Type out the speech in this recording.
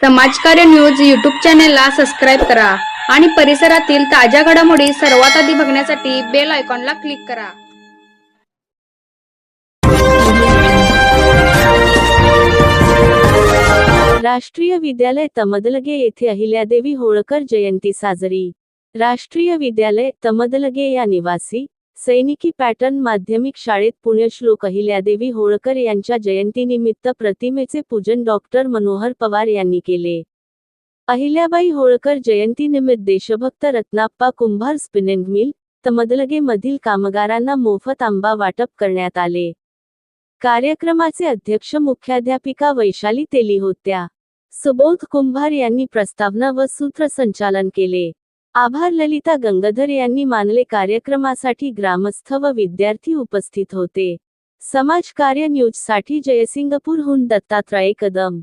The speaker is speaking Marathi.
समाजकार्य न्यूज यूट्यूब चॅनेलला सबस्क्राईब करा आणि परिसरातील ताज्या घडामोडी सर्वात आधी बघण्यासाठी बेल आयकॉनला क्लिक करा। राष्ट्रीय विद्यालय तमदलगे येथे अहिल्यादेवी होळकर जयंती साजरी। राष्ट्रीय विद्यालय तमदलगे या निवासी सैनिकी पॅटर्न माध्यमिक शाळेत पुण्यश्लोक अहिल्यादेवी होळकर यांच्या जयंतीनिमित्त प्रतिमेचे पूजन डॉक्टर मनोहर पवार यांनी केले। अहिल्याबाई होळकर जयंतीनिमित्त देशभक्त रत्नाप्पा कुंभार स्पिनिंग मिल तमदलगे मधील कामगारांना मोफत आंबा वाटप करण्यात आले। कार्यक्रमाचे अध्यक्ष मुख्याध्यापिका वैशाली तेली होत्या। सुबोध कुंभार यांनी प्रस्तावना व सूत्रसंचालन केले। आभार ललिता गंगाधर यांनी मानले। कार्यक्रमासाठी ग्रामस्थ व विद्यार्थी उपस्थित होते। समाजकार्य न्यूज साठी जयसिंगपूरहून दत्तात्रय कदम।